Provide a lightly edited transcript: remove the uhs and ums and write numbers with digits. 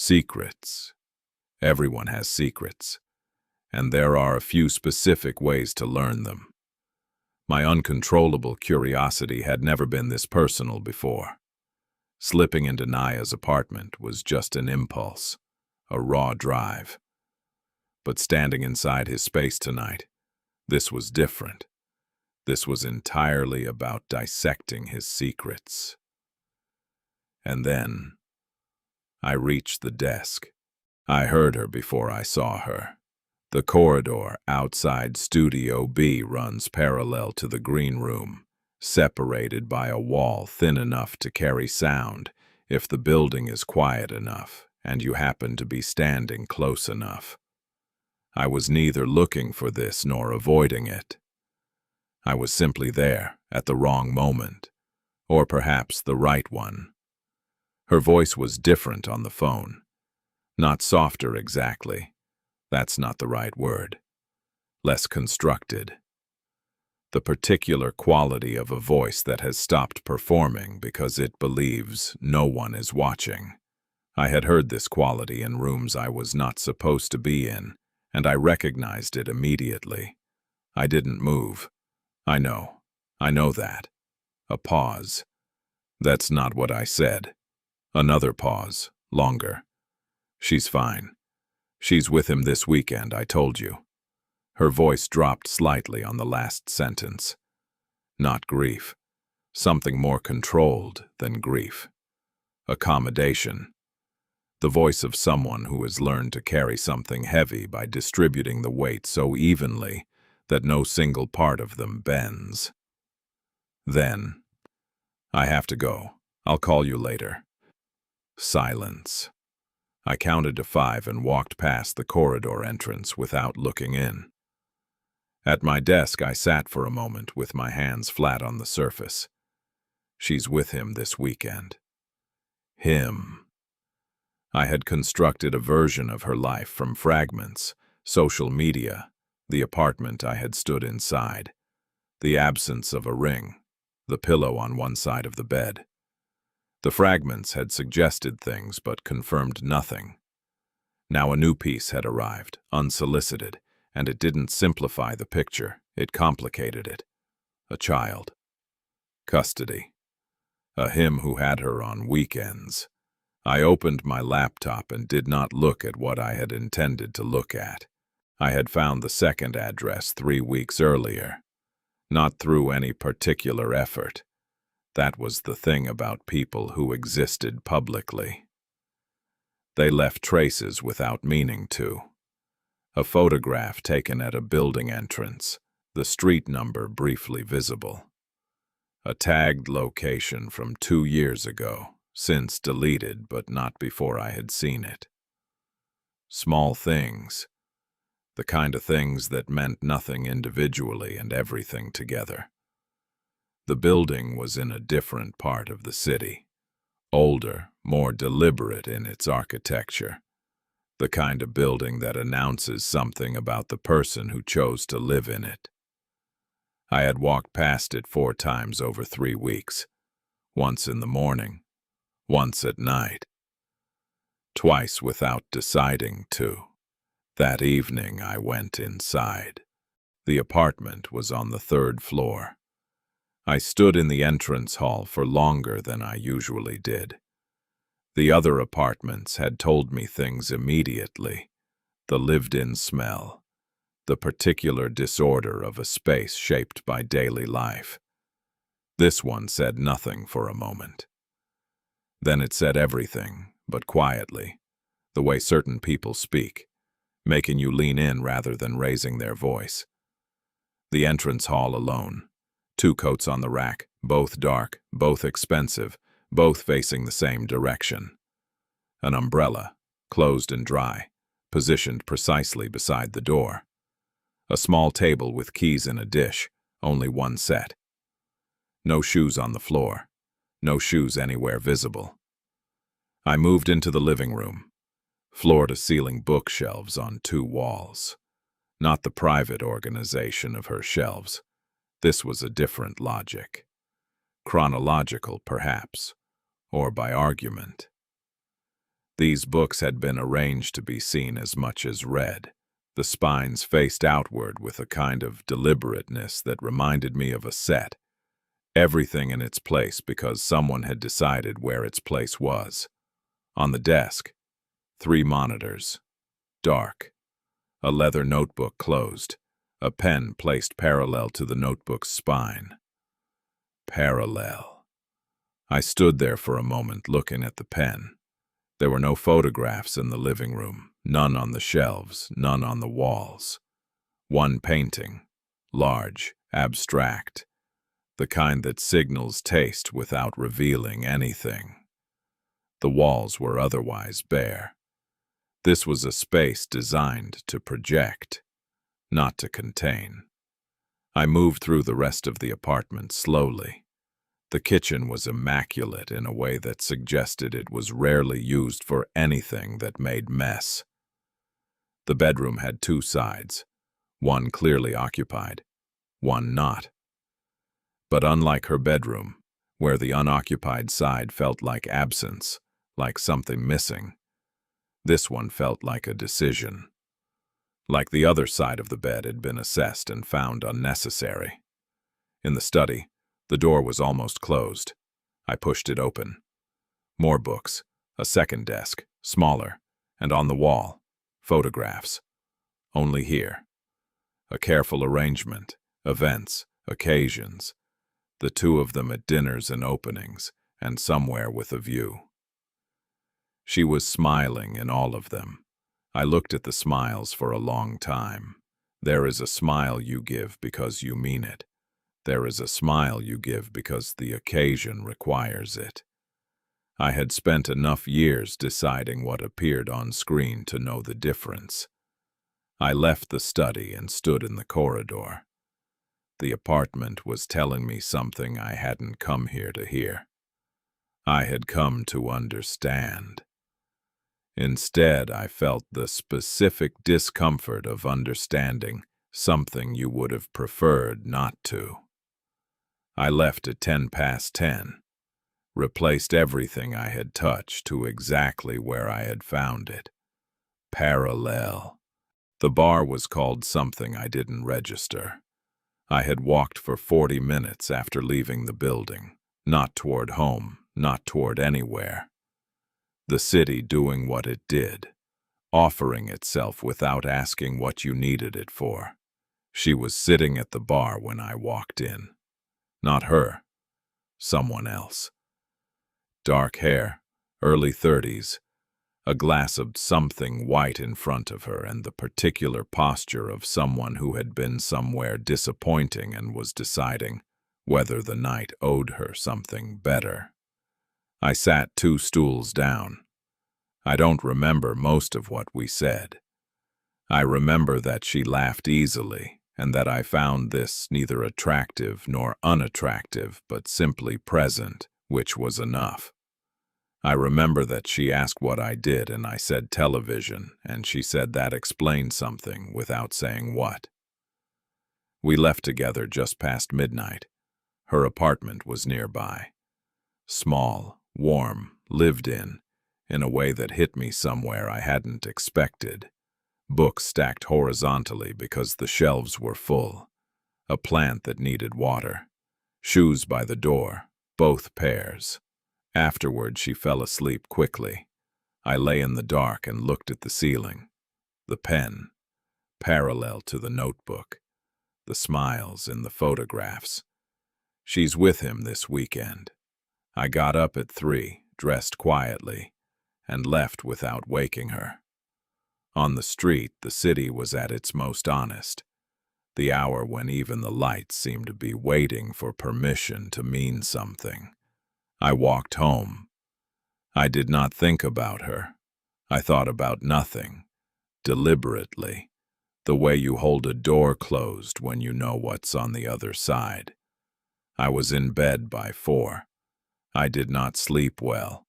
Secrets. Everyone has secrets, and there are a few specific ways to learn them. My uncontrollable curiosity had never been this personal before. Slipping into Naya's apartment was just an impulse, a raw drive. But standing inside his space tonight, this was different. This was entirely about dissecting his secrets. And then, I reached the desk. I heard her before I saw her. The corridor outside Studio B runs parallel to the green room, separated by a wall thin enough to carry sound if the building is quiet enough and you happen to be standing close enough. I was neither looking for this nor avoiding it. I was simply there at the wrong moment, or perhaps the right one. Her voice was different on the phone. Not softer exactly. That's not the right word. Less constructed. The particular quality of a voice that has stopped performing because it believes no one is watching. I had heard this quality in rooms I was not supposed to be in, and I recognized it immediately. I didn't move. I know that. A pause. That's not what I said. Another pause, longer. She's fine. She's with him this weekend, I told you. Her voice dropped slightly on the last sentence. Not grief. Something more controlled than grief. Accommodation. The voice of someone who has learned to carry something heavy by distributing the weight so evenly that no single part of them bends. Then, I have to go. I'll call you later. Silence. I counted to 5 and walked past the corridor entrance without looking in. At my desk, I sat for a moment with my hands flat on the surface. She's with him this weekend. Him. I had constructed a version of her life from fragments, social media, the apartment I had stood inside, the absence of a ring, the pillow on one side of the bed. The fragments had suggested things but confirmed nothing. Now a new piece had arrived, unsolicited, and it didn't simplify the picture, it complicated it. A child. Custody. A him who had her on weekends. I opened my laptop and did not look at what I had intended to look at. I had found the second address 3 weeks earlier. Not through any particular effort. That was the thing about people who existed publicly. They left traces without meaning to. A photograph taken at a building entrance, the street number briefly visible. A tagged location from 2 years ago, since deleted but not before I had seen it. Small things. The kind of things that meant nothing individually and everything together. The building was in a different part of the city. Older, more deliberate in its architecture. The kind of building that announces something about the person who chose to live in it. I had walked past it 4 times over 3 weeks. Once in the morning, once at night. Twice without deciding to. That evening I went inside. The apartment was on the 3rd floor. I stood in the entrance hall for longer than I usually did. The other apartments had told me things immediately. The lived-in smell. The particular disorder of a space shaped by daily life. This one said nothing for a moment. Then it said everything, but quietly, the way certain people speak, making you lean in rather than raising their voice. The entrance hall alone. 2 coats on the rack, both dark, both expensive, both facing the same direction. An umbrella, closed and dry, positioned precisely beside the door. A small table with keys in a dish, only one set. No shoes on the floor, no shoes anywhere visible. I moved into the living room. Floor-to-ceiling bookshelves on 2 walls. Not the private organization of her shelves. This was a different logic. Chronological, perhaps, or by argument. These books had been arranged to be seen as much as read. The spines faced outward with a kind of deliberateness that reminded me of a set. Everything in its place because someone had decided where its place was. On the desk, 3 monitors. Dark. A leather notebook closed. A pen placed parallel to the notebook's spine. Parallel. I stood there for a moment looking at the pen. There were no photographs in the living room, none on the shelves, none on the walls. One painting, large, abstract, the kind that signals taste without revealing anything. The walls were otherwise bare. This was a space designed to project, not to contain. I moved through the rest of the apartment slowly. The kitchen was immaculate in a way that suggested it was rarely used for anything that made mess. The bedroom had 2 sides, one clearly occupied, one not. But unlike her bedroom, where the unoccupied side felt like absence, like something missing, this one felt like a decision. Like the other side of the bed had been assessed and found unnecessary. In the study, the door was almost closed. I pushed it open. More books, a second desk, smaller, and on the wall, photographs. Only here. A careful arrangement, events, occasions, the 2 of them at dinners and openings, and somewhere with a view. She was smiling in all of them. I looked at the smiles for a long time. There is a smile you give because you mean it. There is a smile you give because the occasion requires it. I had spent enough years deciding what appeared on screen to know the difference. I left the study and stood in the corridor. The apartment was telling me something I hadn't come here to hear. I had come to understand. Instead, I felt the specific discomfort of understanding something you would have preferred not to. I left at 10:10, replaced everything I had touched to exactly where I had found it. Parallel. The bar was called something I didn't register. I had walked for 40 minutes after leaving the building, not toward home, not toward anywhere. The city doing what it did, offering itself without asking what you needed it for. She was sitting at the bar when I walked in. Not her, someone else. Dark hair, early 30s, a glass of something white in front of her, and the particular posture of someone who had been somewhere disappointing and was deciding whether the night owed her something better. I sat 2 stools down. I don't remember most of what we said. I remember that she laughed easily, and that I found this neither attractive nor unattractive, but simply present, which was enough. I remember that she asked what I did, and I said television, and she said that explained something without saying what. We left together just past midnight. Her apartment was nearby. Small, warm, lived in a way that hit me somewhere I hadn't expected. Books stacked horizontally because the shelves were full. A plant that needed water. Shoes by the door, both pairs. Afterward, she fell asleep quickly. I lay in the dark and looked at the ceiling. The pen, parallel to the notebook. The smiles in the photographs. She's with him this weekend. I got up at 3, dressed quietly, and left without waking her. On the street, the city was at its most honest, the hour when even the lights seemed to be waiting for permission to mean something. I walked home. I did not think about her. I thought about nothing, deliberately, the way you hold a door closed when you know what's on the other side. I was in bed by 4. I did not sleep well.